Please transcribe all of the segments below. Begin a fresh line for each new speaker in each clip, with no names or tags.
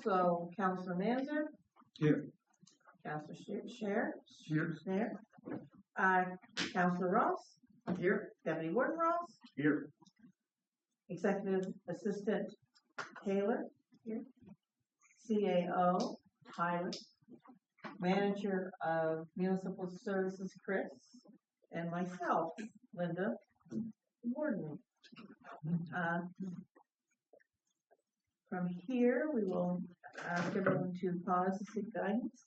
So, Councilor Manzer?
Here.
Councilor Share?
Here.
Councilor Ross?
Here.
Deputy Warden Ross?
Here.
Executive Assistant Taylor? Here. CAO Tyler? Manager of Municipal Services Chris? And myself, Linda Warden. From here, we will ask everyone to pause to seek guidance.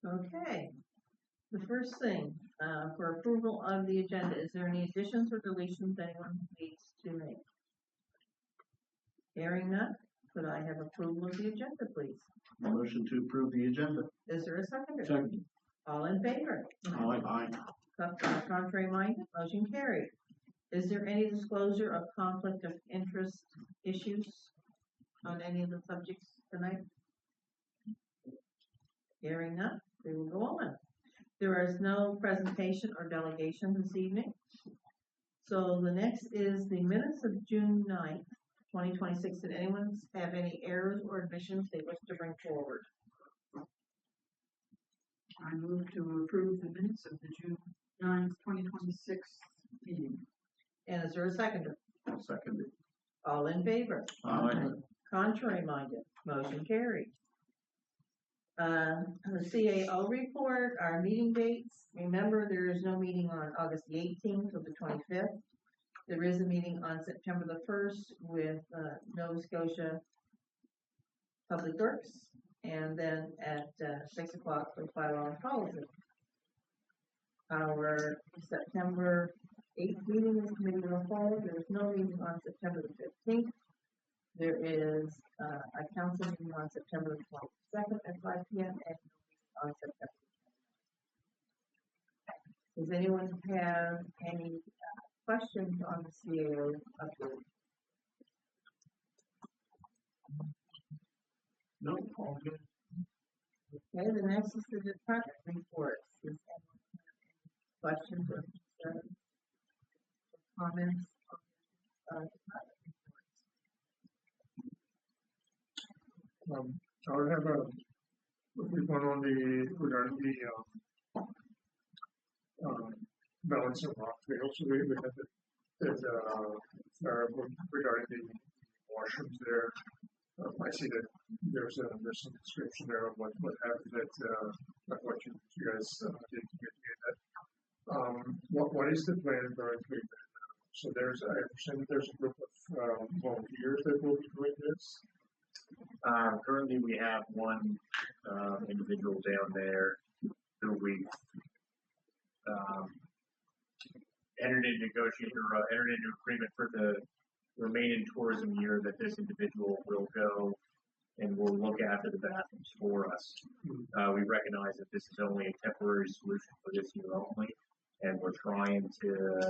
Okay. The first thing, for approval of the agenda, is there any additions or deletions anyone needs to make? Hearing none, could I have approval of the agenda, please?
Motion to approve the agenda.
Is there a seconder?
Second.
All in favor?
Aye.
Contrary minded, motion carried. Is there any disclosure of conflict of interest issues on any of the subjects tonight? Hearing none, we will go on. There is no presentation or delegation this evening. So the next is the minutes of June 9th, 2026. Did anyone have any errors or admissions they wish to bring forward?
I move to approve the minutes of the June 9th, 2026 meeting.
And is there a seconder?
Seconded.
All in favor?
Aye.
Contrary minded, motion carried. The CAO report, our meeting dates. Remember, there is no meeting on August the 18th or the 25th. There is a meeting on September the 1st with Nova Scotia Public Works, and then at 6 o'clock for bylaw policy. Our September 8th meeting is committee of the whole. There is no meeting on September the 15th. There is a council meeting on September the 22nd at 5 p.m. and on September 20th. Does anyone have any questions on the CAO update?
No, all good.
Okay, the next is the department reports. Does anyone have any questions or concerns or comments on department reports?
I would have a quick one on regarding the balance of Rockville. So we had regarding the washrooms there. I see that there's some description there of what happened at what you guys did to get that. What is the plan currently? So I understand that there's a group of volunteers that will be doing this.
Currently, we have one individual down there who we entered into agreement for the remaining tourism year that this individual will go and will look after the bathrooms for us. We recognize that this is only a temporary solution for this year only, and we're trying to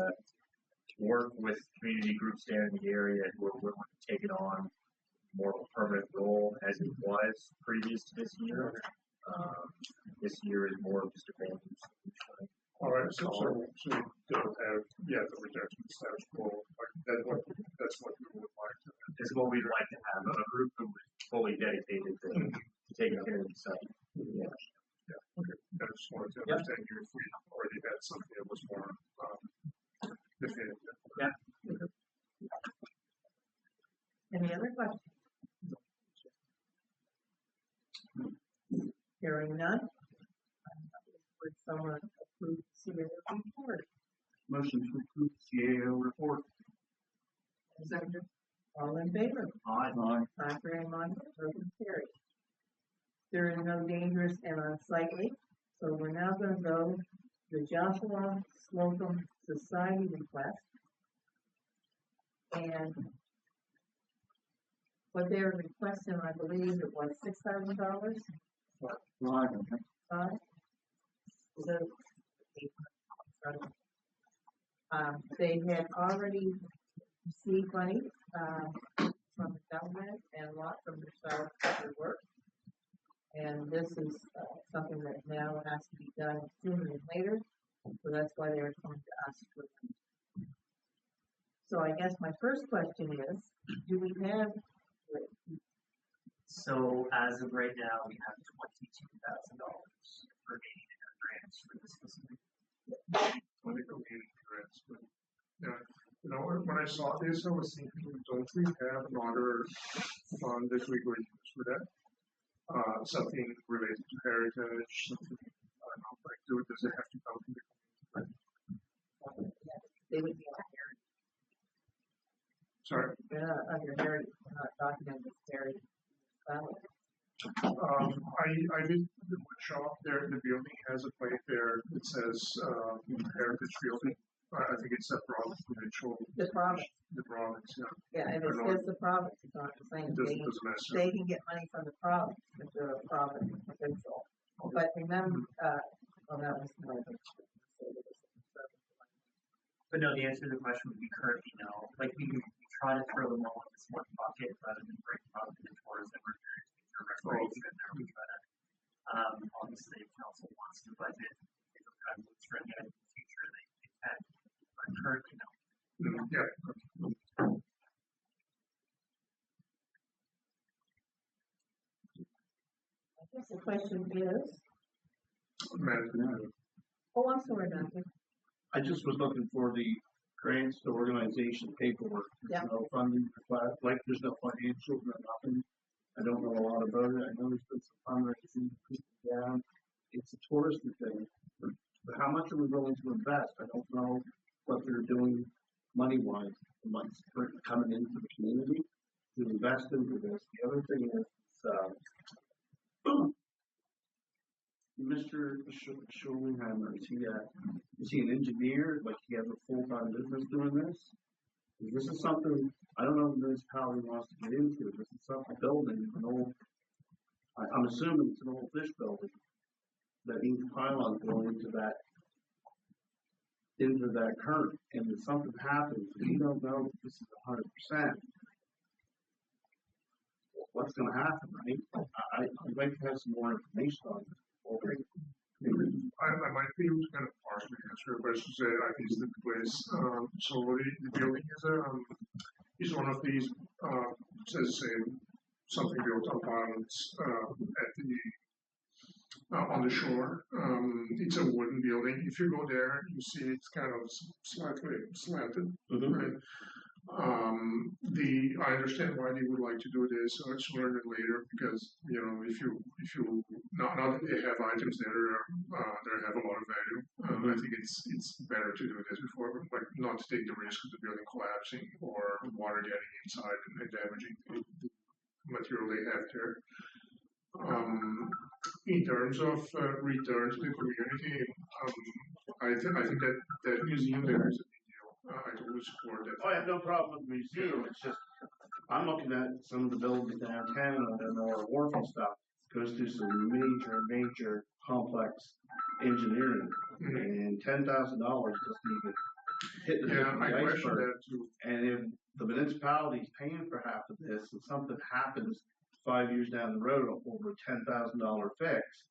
work with community groups down in the area who are willing to take it on more of a permanent role as it was previous to this year. This year is more of just a maintenance solution.
All right, so you don't have the rejection status quo. That's what we would like to have.
This is what we'd like to have, a group who was fully dedicated to taking care of the site.
Yeah. Okay. I just wanted to understand you if we already had something that was more definitive.
Yeah.
Any other questions? Hearing none. Would someone approve the CAO report?
Motion to approve the CAO report.
Seconder? All in favor?
Aye.
Contrary minded, motion carried. There is no dangerous and unsightly. So we're now going to go to the Joshua Slocum Society request. And what they were requesting, I believe it was $6,000. They had already received money, from the government and a lot from themselves for their work. And this is, something that now has to be done sooner than later, so that's why they're coming to us for them. So I guess my first question is, do we have,
So as of right now, we have $22,000 remaining in our grants for this fiscal year.
When it community grants, but, yeah, you know, when I saw this, I was thinking, don't we have another fund that we could use for that? Something related to heritage, something, I don't know, like, does it have to come from the community?
they would be on heritage,
Sorry,
they're not under heritage, they're not documented as heritage.
I did the wood shop there, the building has a plate there that says, heritage building. I think it's a province, provincial.
The province,
The province, yeah.
yeah, if it says the province, it's not the same,
It doesn't necessarily.
they can get money from the province, if they're a province provincial. But remember, well, that was my.
But no, the answer to the question would be currently no. Like we try to throw them all in this one bucket rather than break them up into tours that we're doing for recreation. There we try to, obviously, if council wants to budget, if it kind of looks for ahead in the future, they can. But currently no.
Yeah.
I guess the question is,
Management.
oh, I'm sorry, Doctor.
I just was looking for the grants, the organization paperwork.
Yeah.
There's no funding for class, like there's no financial, no nothing. I don't know a lot about it. I know there's been some fundraising, people down. It's a touristy thing. But how much are we willing to invest? I don't know what they're doing money-wise, what's coming into the community to invest into this. The other thing is, Mr. Schulhammer, is he an engineer? Like he has a full-time business doing this? This is something, I don't know if the municipality wants to get into. This is something building, an old, I'm assuming it's an old fish building that needs pylons going into that current. And if something happens, we don't know if this is 100%. What's going to happen, right? I'd like to have some more information on this.
I might be able to kind of partially answer your question. Say I visited the place. So the building is one of these says something built on islands at the on the shore. It's a wooden building. If you go there, you see it's kind of slightly slanted.
Mm-hmm.
Right? I understand why they would like to do this sooner than later because you know if you not that they have items there that have a lot of value. I think it's better to do this before, like not to take the risk of the building collapsing or water getting inside and damaging the material they have there. In terms of return to the community, I think that museum there is a big deal. I totally support that.
I have no problem with the museum. It's just, I'm looking at some of the buildings downtown and our wharf and stuff. Goes through some major complex engineering. And $10,000 doesn't even hit the
Yeah, I question
iceberg.
that too.
And if the municipality is paying for half of this and something happens 5 years down the road over a $10,000 fix,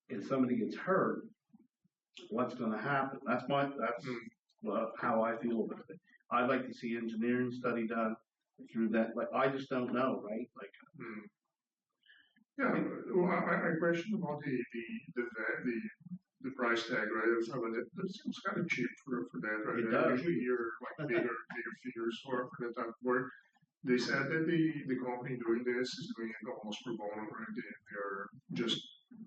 and somebody gets hurt, what's going to happen? That's how I feel about it. I'd like to see engineering study done through that. Like I just don't know, right? Like,
Yeah, well, I question about the price tag, right? Of some of that seems kind of cheap for that, right?
It
I
does.
usually hear like bigger figures for that type of work. They said that the company doing this is doing it almost pro bono, right? They're just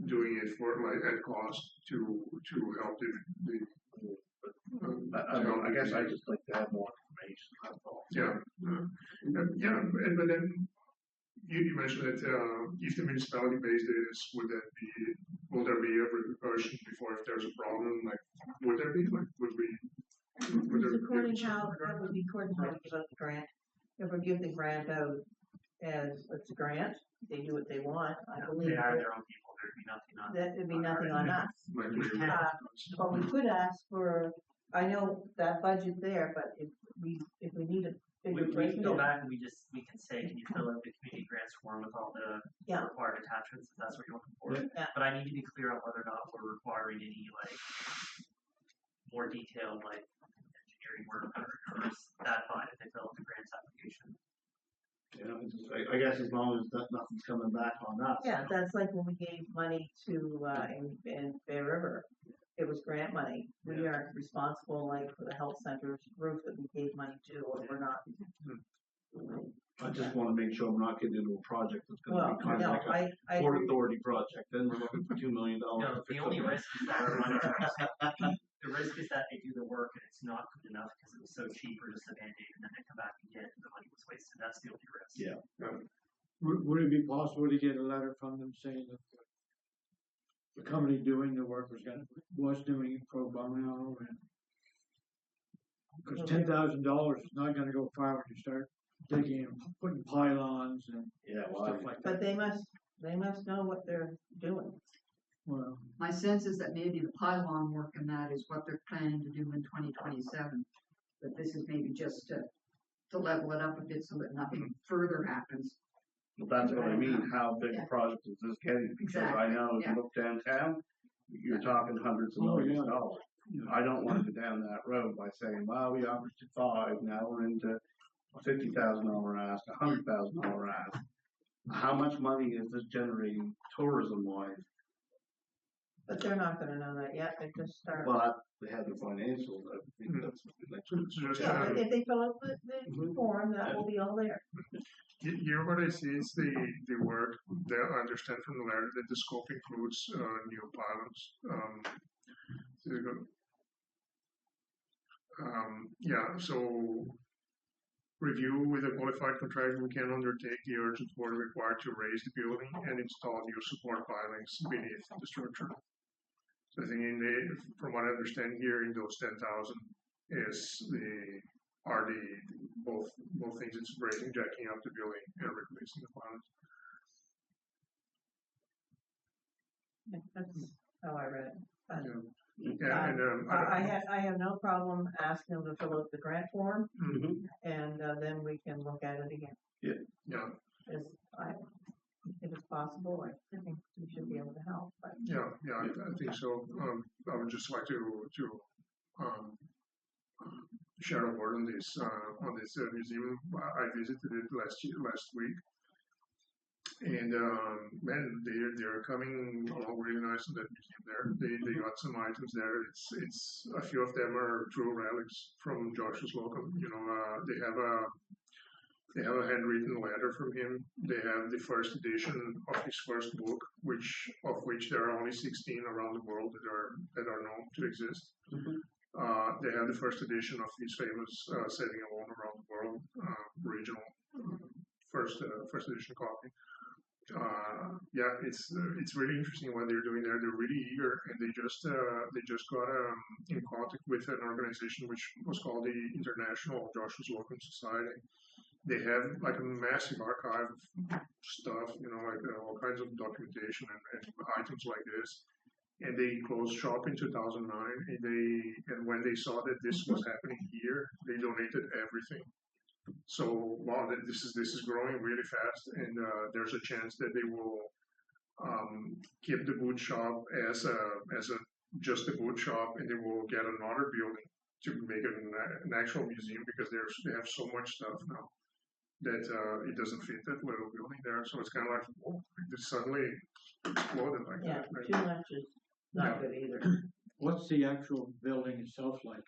doing it for like at cost to help
I guess I just like to have more information. That's all.
Yeah, but then you mentioned that if the municipality pays this, will there be a repercussion before if there's a problem? Like, would there be? Like, would there
According how, that would be according how we give out the grant. If we give the grant out as it's a grant, they do what they want, I believe.
They are their own people. There'd be nothing on
That would be nothing on us.
like
But we could ask for I know that budget there, but if we need a
We
bigger
can
breakdown.
go back and we can say, can you fill out the community grants form with all the
Yeah.
required attachments, if that's what you're looking for?
Yeah.
But I need to be clear on whether or not we're requiring any, like, more detailed, like, engineering work or that fine if they fill out the grants application.
I guess as long as nothing's coming back on us.
Yeah, that's like when we gave money to, in Bear River. It was grant money. We aren't responsible like for the health center's roof that we gave money to, or we're not.
I just wanna make sure I'm not getting into a project that's gonna
Well,
be kind of
no,
like
I
a Port
agree.
Authority project, then we're looking for $2 million.
No,
to
the
fix
only
it.
risk is that the risk is that they do the work and it's not good enough because it was so cheap or just a Band-Aid and then they come back and get the money was wasted. That's the only risk.
Yeah.
Would it be possible to get a letter from them saying that the company doing the work was doing it pro bono, and because $10,000 is not gonna go far when you start digging and putting pylons and
Yeah,
stuff like
But
that.
they must know what they're doing.
Well,
My sense is that maybe the pylon work and that is what they're planning to do in 2027. But this is maybe just to level it up a bit so that nothing further happens.
But that's what I mean, how big a
Yeah.
project is this getting? Because I
Exactly,
know if
yeah.
you look downtown, you're talking hundreds of
Oh,
millions of
yeah.
dollars.
Yeah.
I don't want to go down that road by saying, well, we averaged at 5, now we're into a $50,000 ask, a $100,000 ask. How much money is this generating tourism wise?
But they're not gonna know that yet. They just start.
Well, they have the financials, I think that's what the next.
So just,
Yeah, but if they fill out the form, that will be all there.
Here what I see is the work that I understand from the letter that the scope includes new pylons. So you go- so review with a qualified contractor who can undertake the urgent work required to raise the building and install new support pilings beneath the structure. So I think from what I understand here, in those 10,000 are both things. It's raising, jacking up the building, and replacing the pilings.
Yeah, that's how I read it. But,
Yeah, and
I have no problem asking them to fill out the grant form,
Mhm.
and then we can look at it again.
yeah,
If it's possible, I think we should be able to help, but.
I think so. I would just like to share a word on this museum. I visited it last week, and man, they're coming along really nice in that museum there. They got some items there. It's a few of them are true relics from Josh's Locum. They have a handwritten letter from him. They have the first edition of his first book, of which there are only 16 around the world that are known to exist. They have the first edition of his famous Setting Alone Around the World regional first edition copy. It's really interesting what they're doing there. They're really eager, and they just got in contact with an organization which was called the International Joshua Locum Society. They have like a massive archive of stuff, all kinds of documentation and items like this. And they closed shop in 2009, and when they saw that this was happening here, they donated everything. So wow, this is growing really fast, and there's a chance that they will keep the boot shop as just a boot shop, and they will get another building to make it an actual museum, because they have so much stuff now that it doesn't fit that little building there. So it's kind of like, whoa, it suddenly exploded like
Yeah,
that. Right?
too much is not good either.
what's the actual building itself like?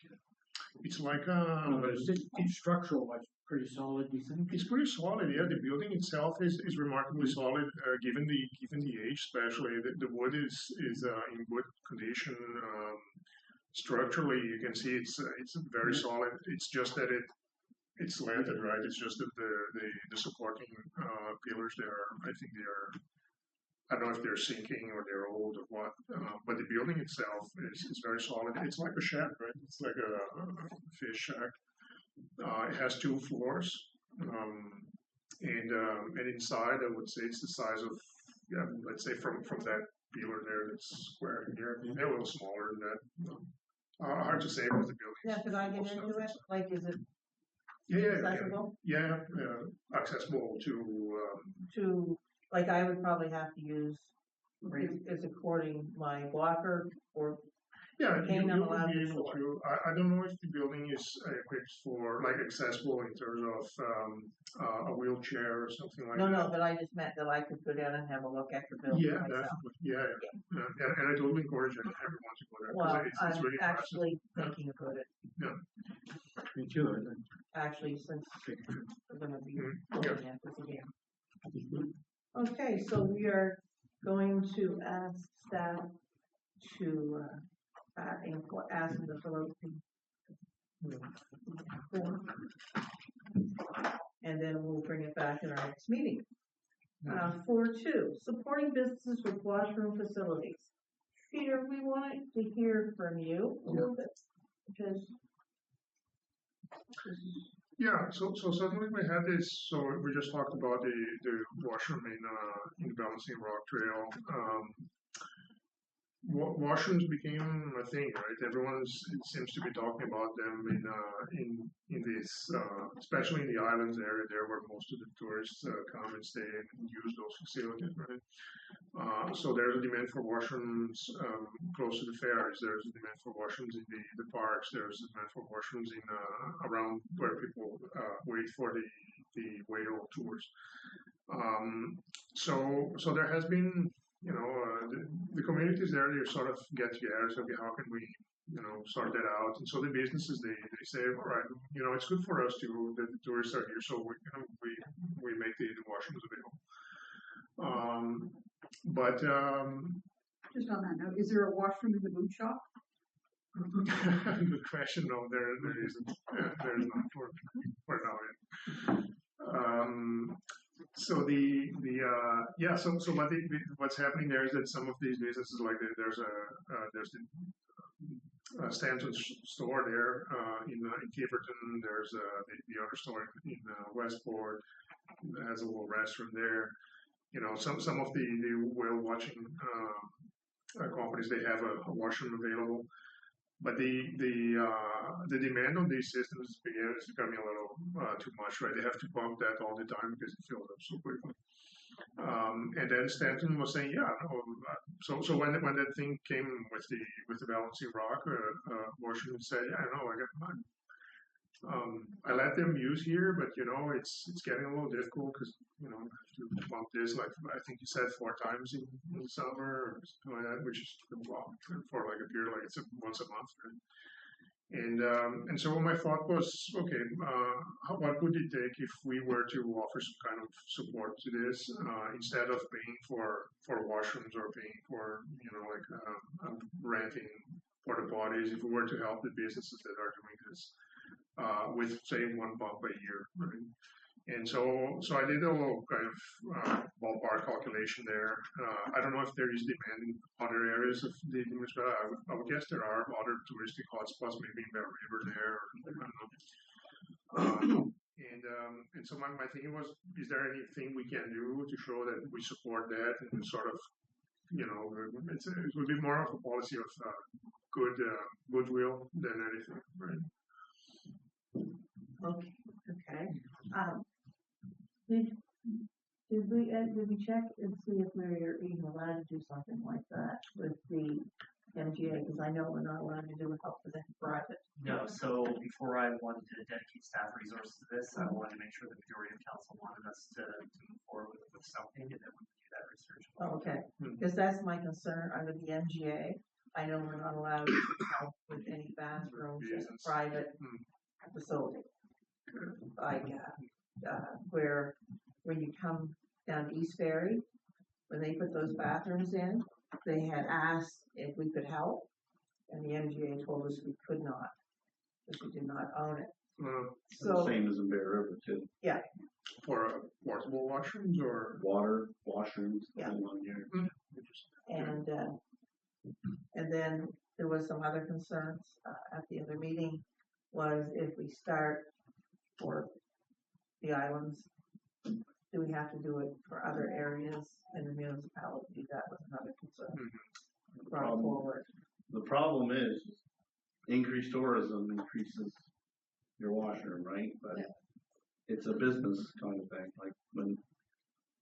It's like
It's structural, wise, pretty solid, do you think?
it's pretty solid. Yeah, the building itself is remarkably solid, given the age, especially. The wood is in good condition. Structurally, you can see it's very solid. It's just that it's slanted, right? It's just that the supporting pillars there, I think I don't know if they're sinking or they're old or what, but the building itself is very solid. It's like a shack, right? It's like a fish shack. It has 2 floors, and inside, I would say it's the size of, let's say from that pillar there that's square in here, maybe a little smaller than that. Hard to say because the building.
Yeah, could I get into it? Like, is it
Yeah,
accessible
accessible
to, like, I would probably have to use, is according my walker or
yeah,
cane
you
I'm
would
allowed
be
to
able
short?
to. I don't know if the building is equipped for like accessible in terms of a wheelchair or something like
No,
that.
no, but I just meant that I could go down and have a look at the building
Yeah,
myself.
definitely. Yeah. And I totally encourage everyone to go there. 'Cause
Well,
it's
I'm
really impressive.
actually thinking about it,
Me too, I think.
actually, since we're gonna be
Mhm.
looking at this again. Okay, so we are going to ask staff to, ask them to fill out the form. And then we'll bring it back in our next meeting. 4.2, supporting businesses with washroom facilities. Peter, we wanted to hear from you a little bit, because
Yeah, so certainly we had this. So we just talked about the washroom in the Balancing Rock Trail. Washrooms became a thing, right? It seems to be talking about them in this, especially in the islands area, there where most of the tourists come and stay and use those facilities, right? So there's a demand for washrooms close to the ferries. There's a demand for washrooms in the parks. There's a demand for washrooms in around where people wait for the whale tours. So there has been, the communities there, they sort of get together. So, okay, how can we, sort that out? And so the businesses, they say, all right, it's good for us too that the tourists are here, so we make the washrooms available. But
Just on that note, is there a washroom in the boot shop?
good question. No, there isn't. There's not for now. So so what's happening there is that some of these businesses, like there's the Stanton store there in Tiverton. There's the other store in Westport that has a little restaurant there. Some of the whale watching companies, they have a washroom available. But the demand on these systems is becoming a little too much, right? They have to pump that all the time because it fills up so quickly. And then Stanton was saying, yeah, no. So when that thing came with the Balancing Rock, Washington said, yeah, I know, I got mine. I let them use here, but it's getting a little difficult because I have to pump this, like I think you said 4 times in the summer or something like that, which is long for like a period, like it's once a month. Right? And so my thought was, okay, what would it take if we were to offer some kind of support to this instead of paying for washrooms or paying for renting porta potties? If we were to help the businesses that are doing this. With say 1 pump a year, right? And so I did a little kind of ballpark calculation there. I don't know if there is demand in other areas of the municipality. I would guess there are other touristic hotspots, maybe in Bear River there, or I don't know. And so my thinking was, is there anything we can do to show that we support that and sort of, it would be more of a policy of goodwill than anything, right?
Okay. Did we check and see if we're even allowed to do something like that with the MGA? Because I know we're not allowed to do it help for them private.
No, so before I wanted to dedicate staff resources to this, I wanted to make sure the majority of council wanted us to move forward with something, and then we can do that research.
Oh, okay, because that's my concern under the MGA. I know we're not allowed to help with any bathrooms in a private facility. Like where when you come down to East Ferry, when they put those bathrooms in, they had asked if we could help, and the MGA told us we could not, because we did not own it. So
same as in Bear River too.
Yeah.
For portable washrooms or
water washrooms.
Yeah.
And
And then there was some other concerns at the other meeting, was if we start for the islands, do we have to do it for other areas in the municipality? That was another concern brought forward.
The problem is
increased tourism increases your washroom, right? But it's a business kind of thing. Like when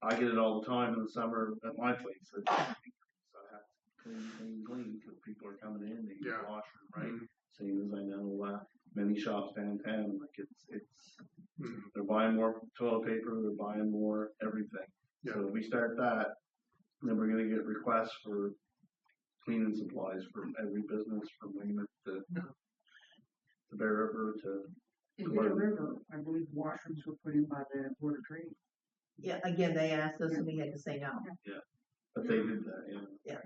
I get it all the time in the summer at my place, so I have to clean because people are coming in, they use the washroom, right? Same as I know many shops downtown, like it's they're buying more toilet paper, they're buying more everything. So if we start that, then we're gonna get requests for cleaning supplies from every business, from Weymouth to Bear River to.
In Bear River, I believe washrooms were put in by the Board of Trade.
Yeah, again, they asked us and we had to say no.
Yeah, but they did that,
Yeah.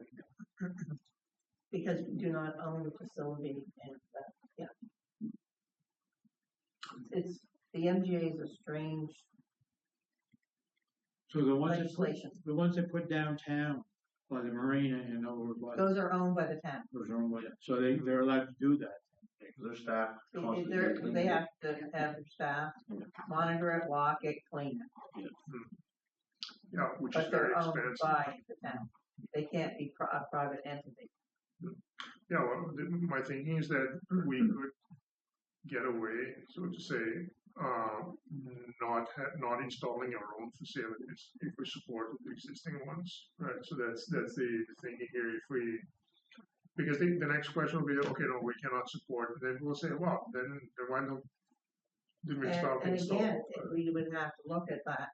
Because we do not own the facility and, it's, the MGA is a strange
So the ones
legislation.
the ones that put downtown by the marina and over by.
Those are owned by the town.
Those are owned by, so they're allowed to do that.
because their staff
They
constantly.
have to have their staff monitor it, lock it, clean it.
Yeah, which is
But they're
very
owned
expensive.
by the town. They can't be a private entity.
Yeah, well, my thinking is that we could get away, so to say, not installing our own facilities if we support the existing ones, right? So that's the thinking here. If we, because the next question will be, okay, no, we cannot support. And then we'll say, well, then why don't the municipality
And
install?
again, we would have to look at that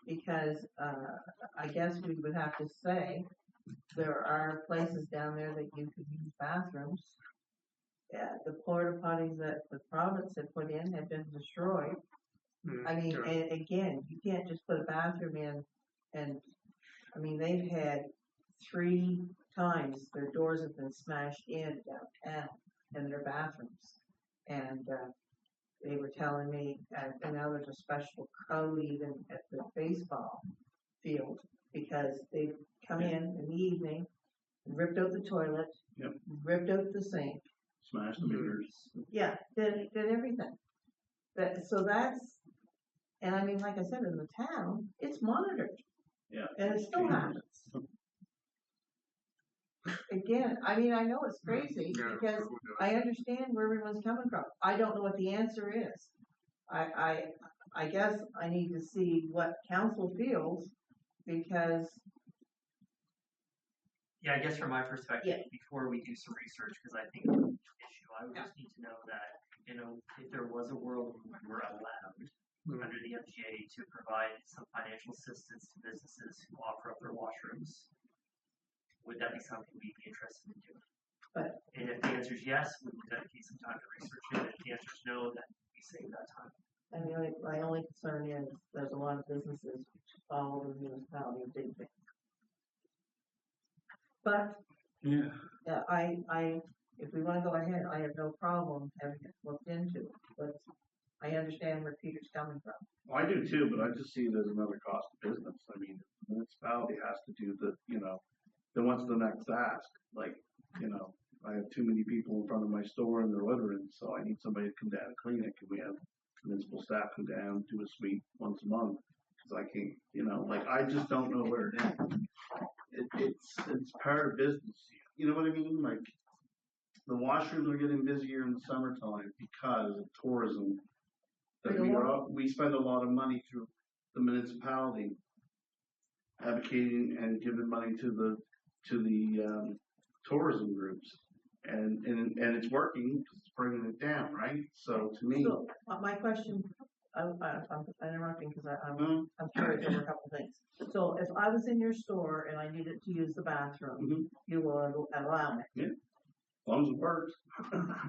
because I guess we would have to say there are places down there that you could use bathrooms. Yeah, the porta potties that the province had put in have been destroyed. I mean, and again, you can't just put a bathroom in and, I mean, they've had 3 times their doors have been smashed in downtown in their bathrooms. And they were telling me, and now there's a special code even at the baseball field because they come in the evening, ripped out the toilet, ripped out the sink,
Smash the meters.
yeah, did everything. So that's, and I mean, like I said, in the town, it's monitored.
Yeah.
And it still happens. Again, I mean, I know it's crazy because I understand where everyone's coming from. I don't know what the answer is. I guess I need to see what council feels because.
Yeah, I guess from my perspective, before we do some research, because I think it's an issue, I would just need to know that, if there was a world where we were allowed under the MGA to provide some financial assistance to businesses who offer up their washrooms, would that be something we'd be interested in doing? And if the answer is yes, we would dedicate some time to research it. If the answer is no, then we save that time.
I mean, my only concern is there's a lot of businesses which follow the municipality of Digby. But if we want to go ahead, I have no problem having it looked into. But I understand where Peter's coming from.
Well, I do too, but I just see it as another cost of business. I mean, the municipality has to do then what's the next ask? Like, I have too many people in front of my store and they're littering, so I need somebody to come down and clean it. Can we have municipal staff come down, do a sweep once a month? Because I can't, I just don't know where it is. It's part of business. You know what I mean? Like, the washrooms are getting busier in the summertime because of tourism. That we spend a lot of money through the municipality advocating and giving money to the tourism groups, and it's working because it's bringing it down, right? So to me,
So my question, I'm interrupting because I'm curious over a couple of things. So if I was in your store and I needed to use the bathroom, you will allow me.
Yeah, as long as it works.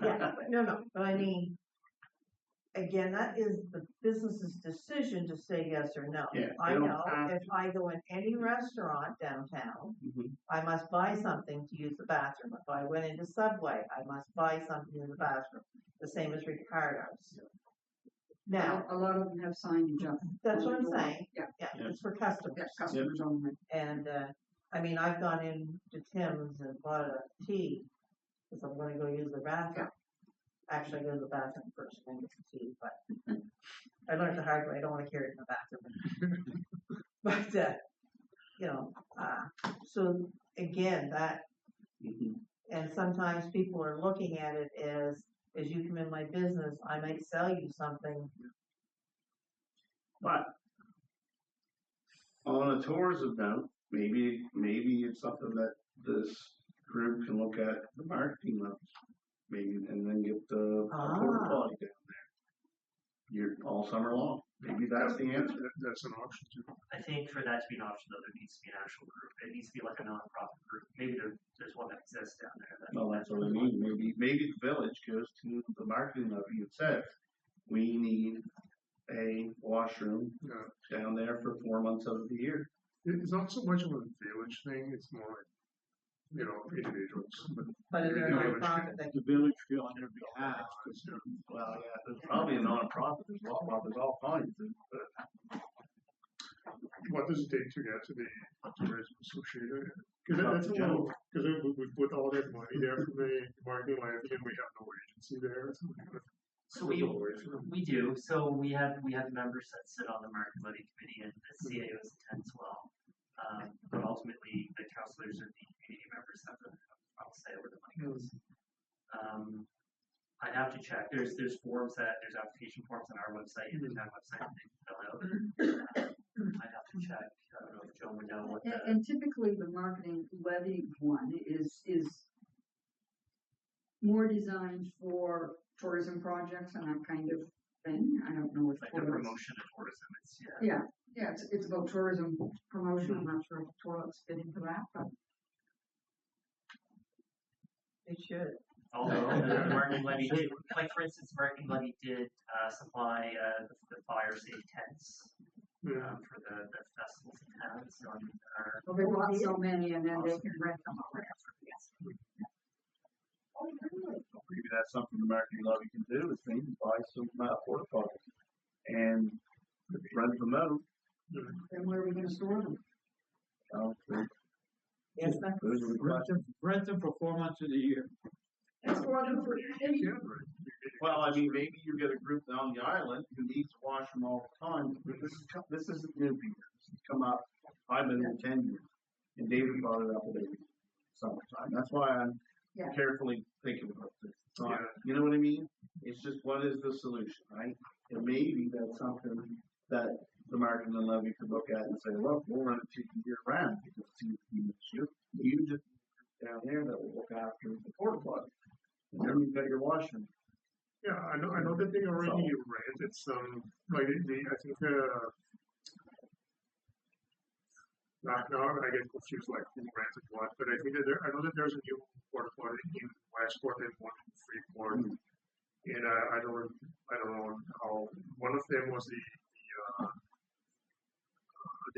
Yeah, but I mean, again, that is the business's decision to say yes or no.
Yeah,
I know if I go in any restaurant downtown, I must buy something to use the bathroom. If I went into Subway, I must buy something in the bathroom. The same as Ricardo's. Now,
a lot of them have signage up.
that's what I'm saying.
Yeah,
It's for customers.
customers only.
And, I mean, I've gone into Tim's and bought a tea because I'm going to go use the bathroom. Actually, I go to the bathroom first and then get the tea, but I learned the hard way. I don't want to carry it in the bathroom. But, so again, that, And sometimes people are looking at it as you come in my business, I might sell you something.
But on a tourism note, maybe it's something that this group can look at the marketing of, maybe, and then get the porta potty down there. You're all summer long. Maybe that's the answer.
That's an option too.
I think for that to be an option, though, there needs to be an actual group. It needs to be like a nonprofit group. Maybe there's one that exists down there.
Well, that's what I mean. Maybe the village goes to the marketing levy and says, we need a washroom down there for 4 months of the year.
It's not so much of a village thing, it's more like, individuals.
But is there a
the village
nonprofit that
The village feel on their behalf.
Well, yeah, there's probably a non-profit. There's all kinds.
What does it take to get to the tourism associated? Because we put all that money there for the marketing levy and we have no agency there.
So we do. So we have members that sit on the market levy committee, and the CAOs attend as well. But ultimately, the councillors or the community members have the final say where the money goes. I'd have to check. There's application forms on our website and the town website that they can fill out. I'd have to check. I don't know if Joe would know what that.
And typically the marketing levy one is more designed for tourism projects and that kind of thing. I don't know what
Like the promotion of tourism.
It's about tourism promotion. I'm not sure if toilets fit into that, but
it should?
Although the marketing levy did, like for instance, marketing levy did supply the fire safe tents for the festivals and towns on our.
well, they bought so many and then they can rent them all.
Maybe that's something the marketing levy can do, is maybe buy some porta potties and rent them out.
Then where are we going to store them?
Yes,
Rent them for 4 months of the year.
Store them for
Well, I mean, maybe you get a group down the island who needs to wash them all the time. But this isn't new, Peter. This has come up 5 minutes, 10 years, and David brought it up at summertime. That's why I'm carefully thinking about this. You know what I mean? It's just, what is the solution, right? And maybe that's something that the marketing levy could look at and say, look, we'll run it to you year round because you just down there that will look after the porta potty. And then you've got your washroom.
Yeah, I know that they already rented some, like I think now I get confused like who rented what, but I think that I know that there's a new porta potty in Westport and one in Freeport, and I don't know how one of them was the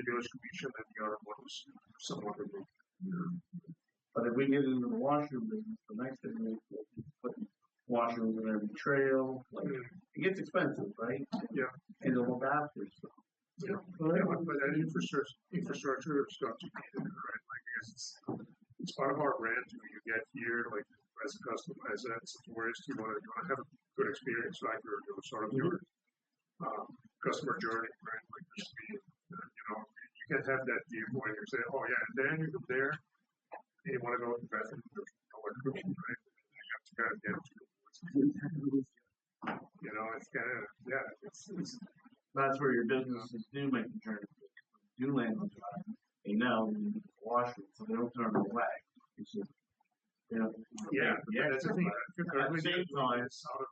village commission and the other one was somewhat removed.
But if we get into the washroom business, the next thing we put washrooms in every trail, like it gets expensive, right?
Yeah.
And they'll look after stuff.
Yeah, but that infrastructure stuff to be there, right? Like I guess it's part of our brand. When you get here, like as a customer, as a tourist, you want to have a good experience, right? Your sort of your customer journey, right? Like just be, you can't have that view when you say, oh yeah, and then you go there, and you want to go to the bathroom, there's nowhere cooking, right? You have to kind of get to it's kind of it's.
That's where your businesses do make the journey. Do land on time. They know they need to wash it, so they don't turn them away. It's just,
that's the thing.
At the same time,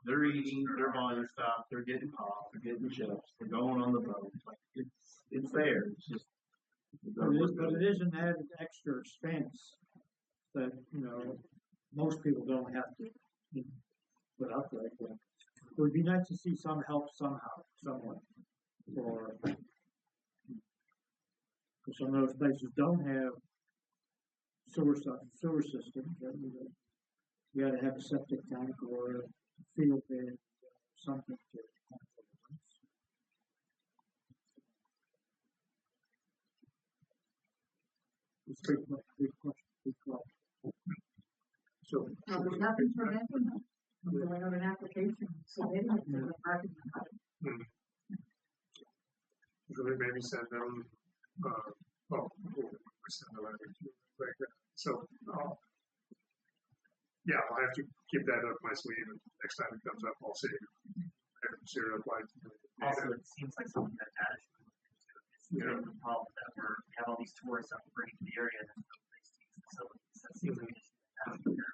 they're eating, they're buying stuff, they're getting pop, they're getting chips, they're going on the boat. Like it's there. It's just.
But it is an added extra expense that most people don't have to put up with. It would be nice to see some help somehow, somewhere. Or some of those places don't have sewer systems. You got to have a septic tank or a field bed, something to. It's a big question. So
there's nothing for that. I'm going on an application, so they might do the marketing.
So maybe send them, we send a letter to like that. So, keep that up my sleeve, and next time it comes up, I'll say, consider applying.
Also, it seems like something that should be looked into. It's the problem that we have all these tourists that we're bringing to the area and then no place to use facilities. That seems like an issue that has to be there.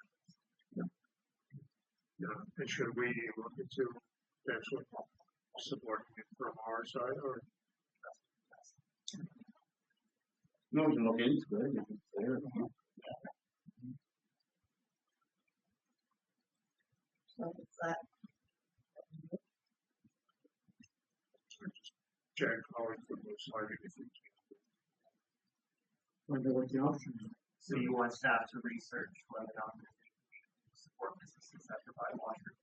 And should we look into potentially supporting it from our side, or?
No one can look into it if it's there.
So it's that,
Check how it would look like if we
Wonder what the options are.
So you want staff to research whether or not there's any support businesses that provide washrooms.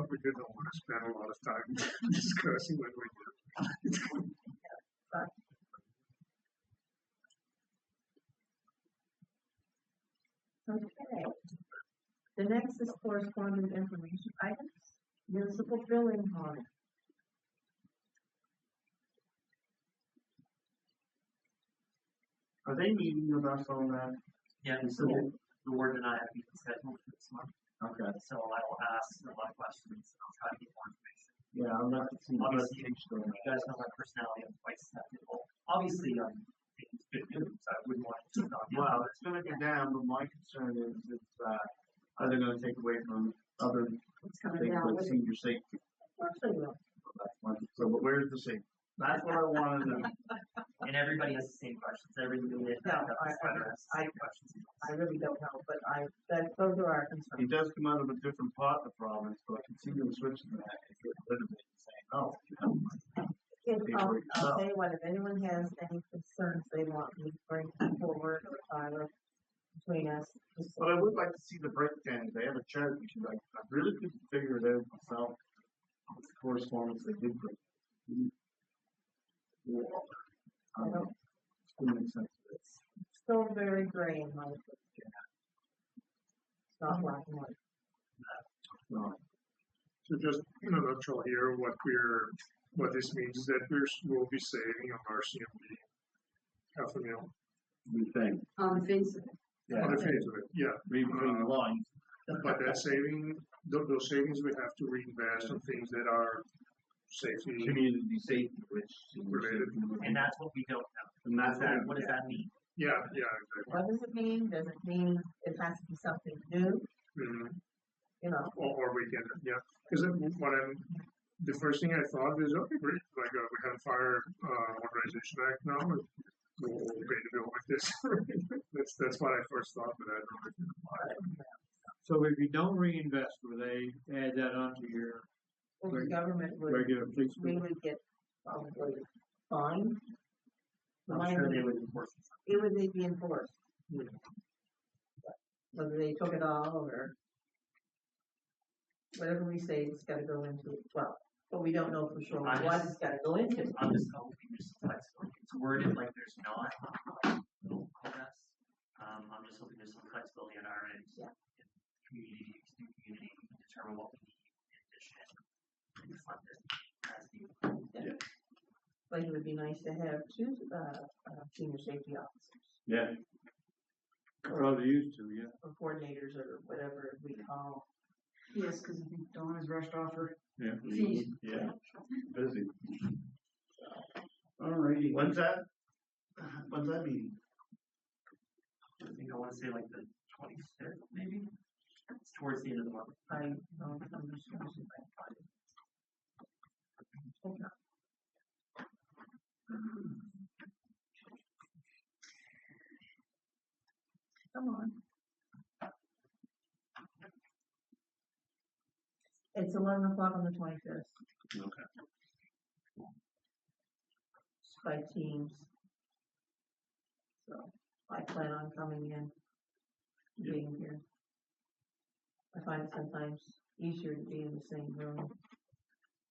we didn't want to spend a lot of time discussing what we do.
okay. The next is corresponding information items, municipal billing audit.
Are they meeting with us on that?
Yeah, so the ward and I have been scheduled for this month.
Okay.
So I will ask a lot of questions and I'll try to get more information.
Yeah, I'm not seeing.
Obviously, you guys know my personality, I'm quite skeptical. Obviously, it's good news, I wouldn't want to keep on.
Well, it's gonna go down, but my concern is are they gonna take away from other
It's coming
things
down
like
with it.
senior safety?
Of course they will.
That's my concern, but where's the safety? That's what I wanted to know.
And everybody has the same questions, everybody
No, I
questions.
I really don't know, but those are our
It
concerns.
does come out of a different pot, the province, but I can see them switching that and getting rid of it and saying, oh,
I'll tell you what, if anyone has any concerns they want me to bring forward or Tyler between us, just
But I would like to see the breakdown. They have a chart, because I really couldn't figure it out myself. The correspondence they did bring. Yeah. It makes sense.
it's still very gray in my opinion. It's not black and white.
No.
So just in a nutshell here, what this means is that we'll be saving on our CMB $500,000.
We think.
On the face of it.
On the face of it, yeah.
Read between the lines.
But that saving, those savings we have to reinvest on things that are safety
Community safety, which
related.
And that's what we don't know.
And that's
What does that mean?
Yeah, exactly.
What does it mean? Does it mean it has to be something new?
Mhm.
You know,
Or we can, yeah, because the first thing I thought is, okay, great, like, we have a fire, modernization act now, and we'll pay the bill with this. That's what I first thought, but I don't know.
So if you don't reinvest, will they add that onto your
the government would,
regular police
we
bill?
would get probably fined.
I'm sure they would enforce it.
It would be enforced. Whether they took it all or whatever we say, it's gotta go into, well, but we don't know for sure
I'm
what
just-
it's gotta go into.
I'm just hoping there's some flexibility. It's worded like there's not. I'm just hoping there's some flexibility on our end.
Yeah.
In community, determine what we need in addition. And fund it as needed.
Like it would be nice to have two, senior safety officers
Yeah.
Well, they used to, yeah.
or coordinators or whatever we call.
Yes, because I think Dawn has rushed off her
Yeah.
feet.
Yeah. Busy. Alrighty. When's that meeting?
I think I want to say like the 25th, maybe. It's towards the end of the month.
I don't, I'm just gonna see if I can find it. Hold on. Come on. It's 11 o'clock on the 25th.
Okay.
By teams. So I plan on coming in, being here. I find it sometimes easier to be in the same room.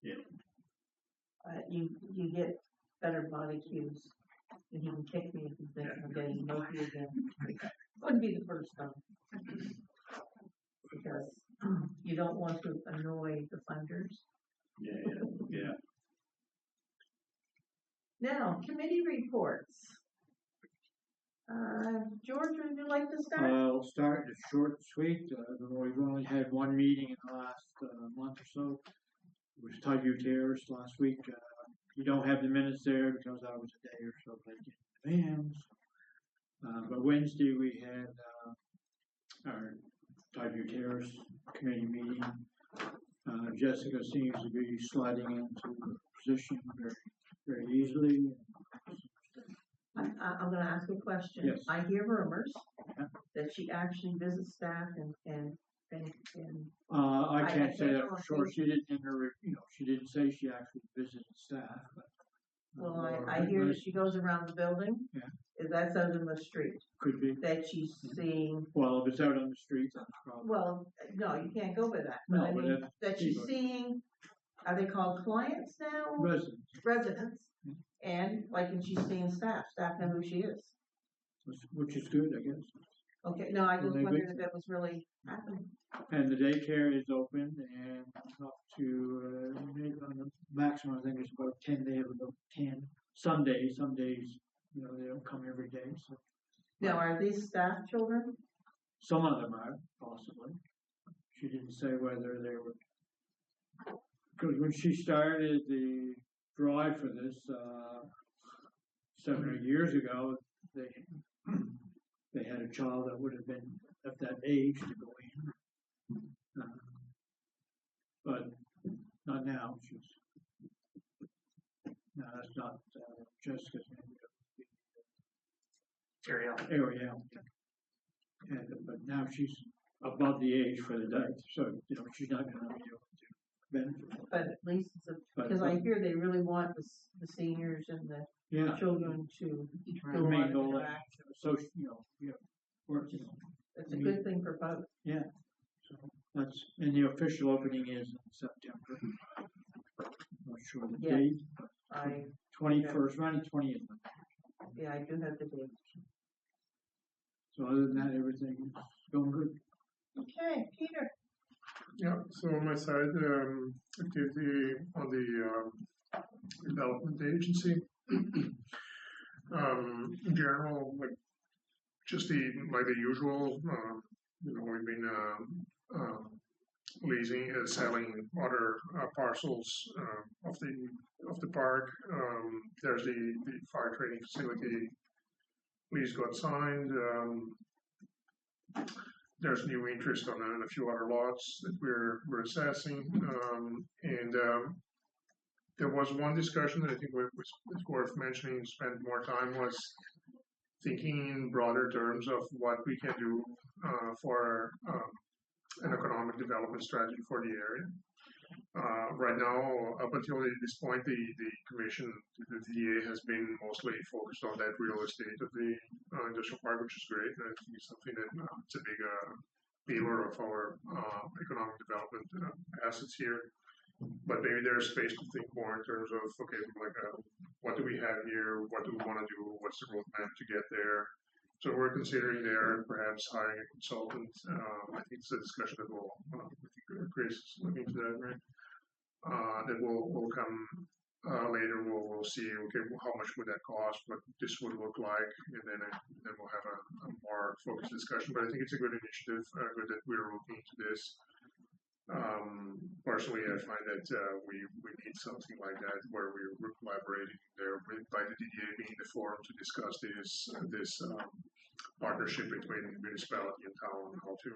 Yeah.
You get better body cues. And he can kick me if he thinks I'm getting nosy again. Wouldn't be the first time. Because you don't want to annoy the funders.
Yeah.
Now, committee reports. George, would you like to start?
I'll start, it's short and sweet. We've only had one meeting in the last month or so. It was Digby Terrace last week. You don't have the minutes there because I was a day or so late in advance. But Wednesday we had our Digby Terrace committee meeting. Jessica seems to be sliding into the position very, very easily.
I'm gonna ask a question.
Yes.
I hear rumors
Yeah.
that she actually visits staff and
I can't say that
can't
for sure. She didn't in her, she didn't say she actually visited staff. But,
well, I hear that she goes around the building.
Yeah.
Is that's out in the street,
Could be.
that she's seeing,
Well, if it's out on the street, that's probably.
well, no, you can't go by that.
No,
But I
but
mean,
that's
that she's
people.
seeing, are they called clients now?
Residents,
Residents.
Mhm.
And and she's seeing staff know who she is.
which is good, I guess.
Okay, no, I just
Well,
wondered
maybe.
if that was really happening.
And the daycare is open and up to, maybe on the maximum, I think it's about 10, they have about 10. Some days, they don't come every day, so.
Now, are these staff children?
Some of them are, possibly. She didn't say whether they were, because when she started the drive for this, 7 or 8 years ago, they had a child that would have been at that age to go in. But not now, no, that's not Jessica's name. Ariel. And, but now she's above the age for the day, so, she's not gonna be able to benefit. from it.
But at least it's
But-
because I hear they really want the seniors and the
Yeah.
children to do a lot of
Mingle and
interaction.
social, work,
It's a good thing for both.
so that's, and the official opening is in September. Not sure the
Yeah.
date,
I,
21st, around the 20th.
yeah, I do have the date.
So other than that, everything is going good.
Okay, Peter.
Yeah, so on my side, activity on the development agency. In general, just the usual, we've been leasing, selling other parcels of the park. There's the fire training facility lease got signed. There's new interest on a few other lots that we're assessing, and there was one discussion that I think was worth mentioning. Spend more time was thinking in broader terms of what we can do for an economic development strategy for the area. Right now, up until this point, the commission, the DA, has been mostly focused on that real estate of the industrial park, which is great. And I think it's something that it's a big pillar of our economic development assets here. But maybe there's space to think more in terms of, okay, what do we have here? What do we want to do? What's the roadmap to get there? So we're considering there perhaps hiring a consultant. I think it's a discussion that will, I think Chris is looking into that, right? That will come later. We'll see, okay, how much would that cost, what this would look like, and then we'll have a more focused discussion. But I think it's a good initiative, good that we're looking into this. Personally, I find that we need something like that where we're collaborating there by the DDA being the forum to discuss this partnership between the municipality and town, how to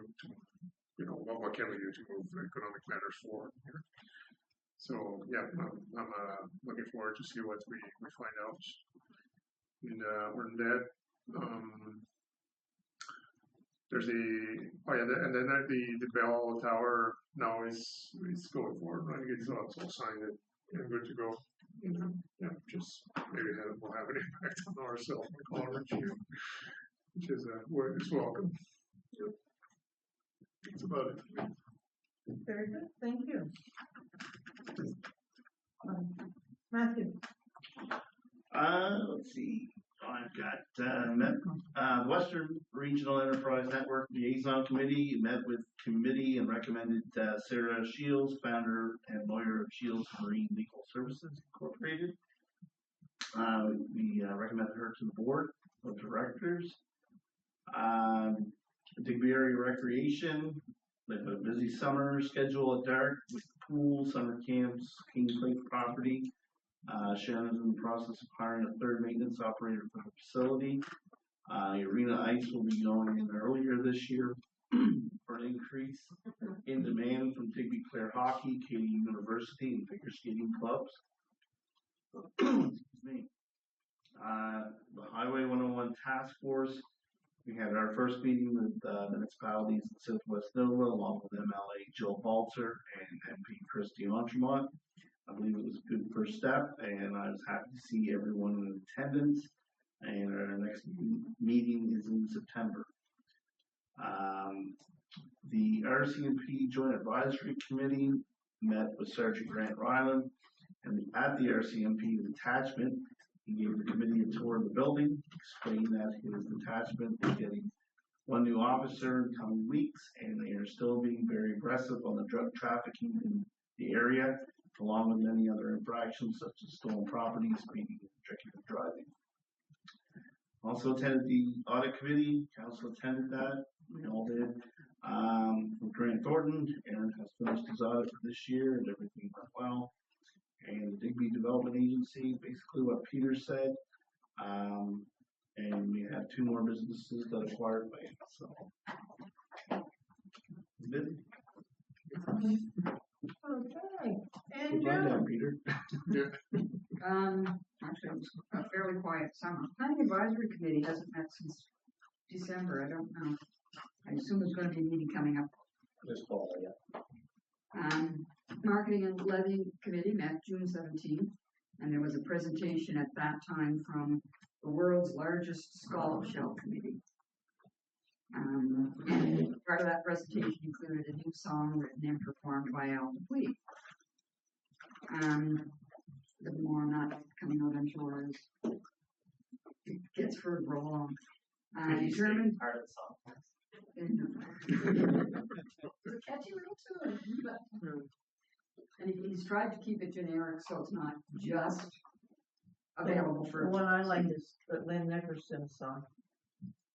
what can we do to move economic matters forward here. So yeah, I'm looking forward to see what we find out. And other than that, there's and then the bell tower now is going forward. Right? It's all signed and good to go. Yeah, just maybe we'll have an impact on our cell phone coverage here, which is it's welcome. That's about it.
Very good, thank you. Matthew.
Let's see. I've got Western Regional Enterprise Network, the
Liaison Committee met with committee and recommended Sarah Shields, founder and lawyer of Shields Marine Legal Services Incorporated. We recommended her to the board of directors. Digby Area Recreation, they have a busy summer schedule at dark with pool, summer camps, Kings Lake property. Sharon is in the process of hiring a third maintenance operator for the facility. Arena Ice will be going in earlier this year for an increase in demand from Digby Clare Hockey, Katy University, and figure skating clubs. Excuse me. The Highway 101 Task Force, we had our first meeting with municipalities in Southwest Nova, along with MLA Jill Balzer and MP Christy Entremont. I believe it was a good first step, and I was happy to see everyone in attendance. And our next meeting is in September. The RCMP Joint Advisory Committee met with Sergeant Grant Ryland, and at the RCMP detachment, he gave the committee a tour of the building, explained that his detachment is getting one new officer in coming weeks, and they are still being very aggressive on the drug trafficking in the area, along with many other infractions such as stolen property, speeding, and drinking and driving. Also attended the audit committee. Council attended that. We all did. With Grant Thornton, Aaron has finished his audit for this year, and everything went well. And the Digby Development Agency, basically what Peter said. And we have 2 more businesses that acquired land. So, good.
Okay, and
Good luck
Joe.
now, Peter.
Actually, it was a fairly quiet summer. Planning Advisory Committee hasn't met since December. I don't know. I assume there's going to be a meeting coming up.
This fall, yeah.
Marketing and Levy Committee met June 17th, and there was a presentation at that time from the world's largest skull shell committee. And part of that presentation included a new song written and performed by Al Dupuy. The more not coming out, I'm sure, as it gets further along. Determined
part of the song.
It's a catchy little tune, and he's tried to keep it generic so it's not just available
The
for.
one I like is the Lynn Nickerson song.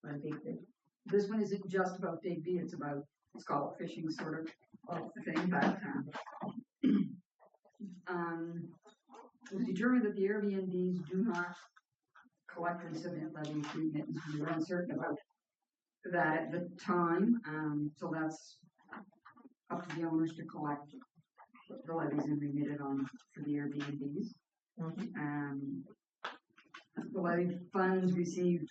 I think that,
This one isn't just about Digby, it's about scallop fishing sort of thing, but it was determined that the Airbnbs do not collect and submit levy remittance. We were uncertain about that at the time, so that's up to the owners to collect the levies and remit it on for the Airbnbs. The levy funds received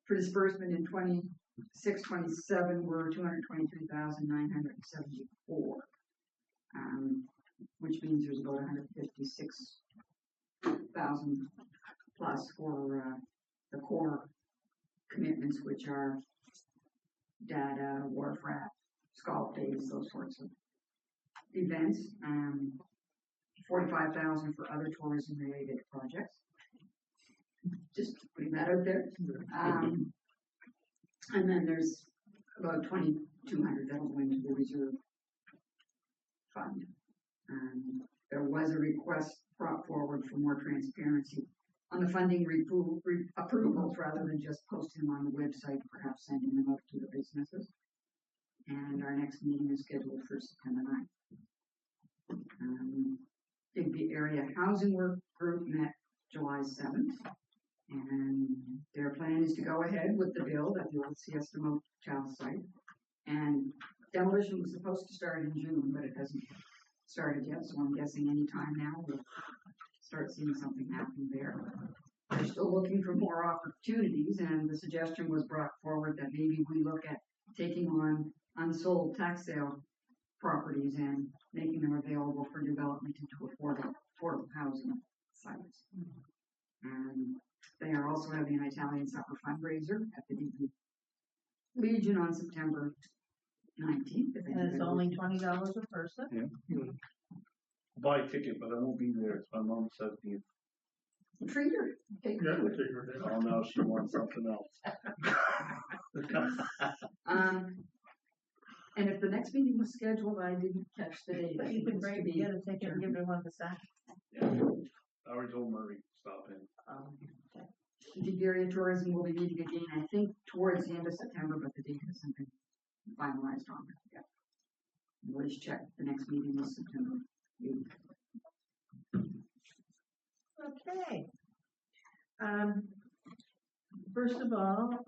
for disbursement in 26-27 were $223,974, which means there's about $156,000 plus for the core commitments, which are data, wharf rat, scallop days, those sorts of events. 45,000 for other tourism related projects. Just putting that out there. And then there's about 2,200 that'll go into the reserve fund. There was a request brought forward for more transparency on the funding approvals rather than just posting them on the website, perhaps sending them out to the businesses. And our next meeting is scheduled for September 9th. Digby Area Housing Work Group met July 7th. And their plan is to go ahead with the build at the old Siesta Motel site. And demolition was supposed to start in June, but it hasn't started yet, so I'm guessing any time now we'll start seeing something happen there. They're still looking for more opportunities, and the suggestion was brought forward that maybe we look at taking on unsold tax sale properties and making them available for development into affordable housing sites. And they are also having an Italian supper fundraiser at the Digby Legion on September 19th.
and it's only $20 a person.
Yeah. Buy a ticket, but I won't be there. It's my mom's 70th.
Treat her. Take her to it.
Oh no, she wants something else.
And if the next meeting was scheduled, I didn't catch the date.
But you can bring it together, take it and give everyone the sack.
I already told Murray to stop in.
Okay.
Digby area tourism will be meeting again, I think, towards the end of September, but the date hasn't been finalized on it yet. We'll just check. The next meeting is September 8th.
Okay. First of all,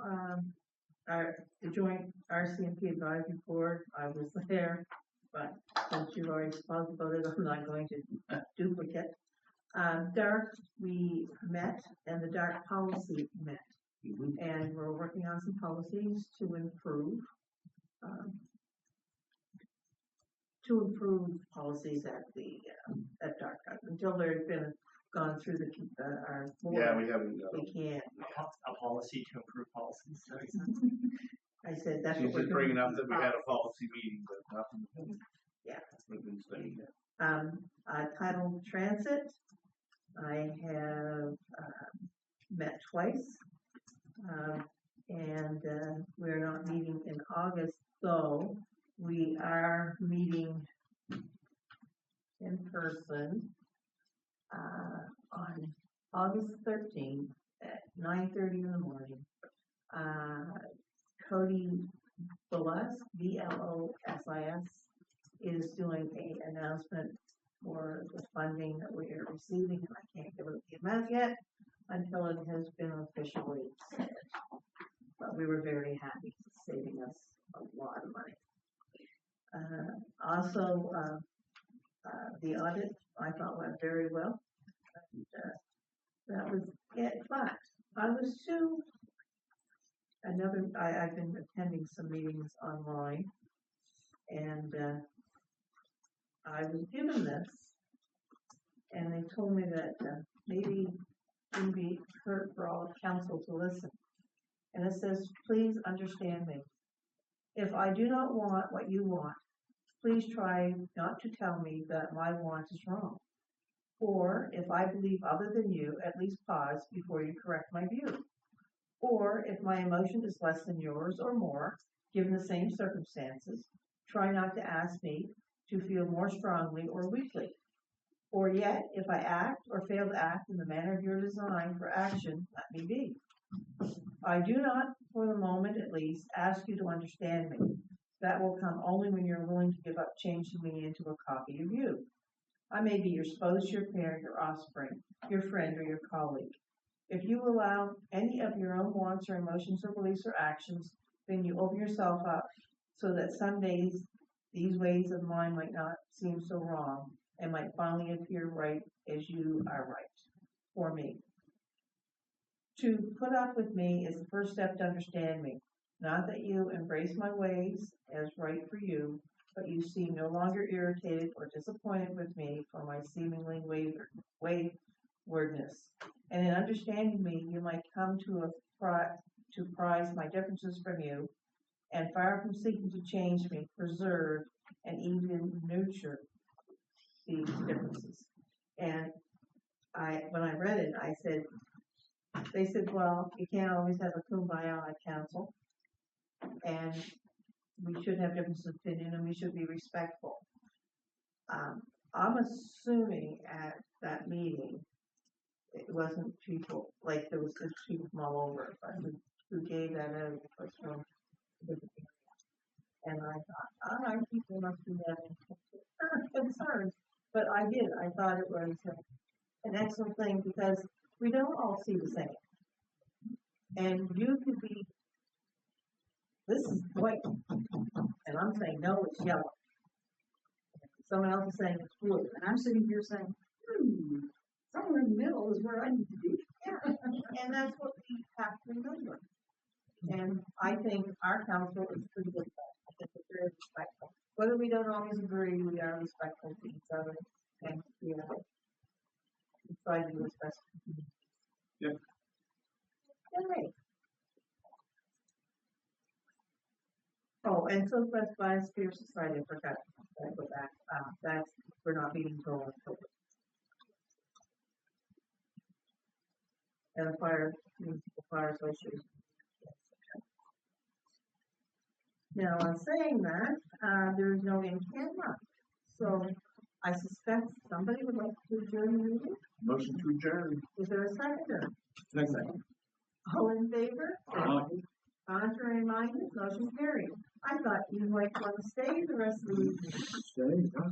the joint RCMP advisory board, I was there, but since you've already spoken about it, I'm not going to duplicate. DARK, we met, and the DARK policy met, and we're working on some policies to improve policies at the at DARK. Until they've been gone through our board.
Yeah, we haven't.
We can't.
A policy to improve policies.
I said that's
She's
what we're
just bringing up that we
doing.
had a policy meeting, but nothing.
Yeah.
We've been saying that.
Titled Transit, I have met twice, and we're not meeting in August, though we are meeting in person on August 13th at 9:30 in the morning. Cody Bloss, BLOSIS, is doing an announcement for the funding that we are receiving, and I can't give it the amount yet until it has been officially said. But we were very happy, saving us a lot of money. Also, the audit I thought went very well. And, that was it. But I was too. I've been attending some meetings online, and I was given this, and they told me that maybe it would be hurt for all of council to listen. And it says, please understand me. If I do not want what you want, please try not to tell me that my want is wrong. Or if I believe other than you, at least pause before you correct my view. Or if my emotion is less than yours or more, given the same circumstances, try not to ask me to feel more strongly or weakly. Or yet, if I act or fail to act in the manner of your design for action, let me be. I do not, for the moment at least, ask you to understand me. That will come only when you're willing to give up changing me into a copy of you. I may be your spouse, your parent, your offspring, your friend, or your colleague. If you allow any of your own wants or emotions or beliefs or actions, then you open yourself up so that some days these ways of mine might not seem so wrong and might finally appear right as you are right for me. To put up with me is the first step to understand me. Not that you embrace my ways as right for you, but you seem no longer irritated or disappointed with me for my seemingly waywardness. And in understanding me, you might come to prize my differences from you, and far from seeking to change me, preserve and even nurture these differences. And when I read it, they said, well, you can't always have a kumbaya at council, and we should have differences of opinion, and we should be respectful. I'm assuming at that meeting, it wasn't people, like there was people from all over, but who gave that out was from different areas. And I thought, all right, people must be having concerns. But I did. I thought it was an excellent thing because we don't all see the same. And you could be, this is white, and I'm saying, no, it's yellow. Someone else is saying it's blue.
And I'm sitting here saying, somewhere in the middle is where I need to be.
Yeah, and that's what we have to remember. And I think our council is pretty good at that. I think it's very respectful. Whether we don't always agree, we are respectful to each other, and we try to do what's best for the community.
Yep.
Okay. Oh, and Southwest Biosphere Society, I forgot to go back. We're not meeting until October. And the Municipal Fire Association. Now, on saying that, there's no in camera, so I suspect somebody would like to adjourn the meeting.
Motion to adjourn.
Is there a seconder?
Second.
All in favor?
Aye.
Contrary minded, motion carried. I thought you might want to stay the rest of the evening.
Stay, huh?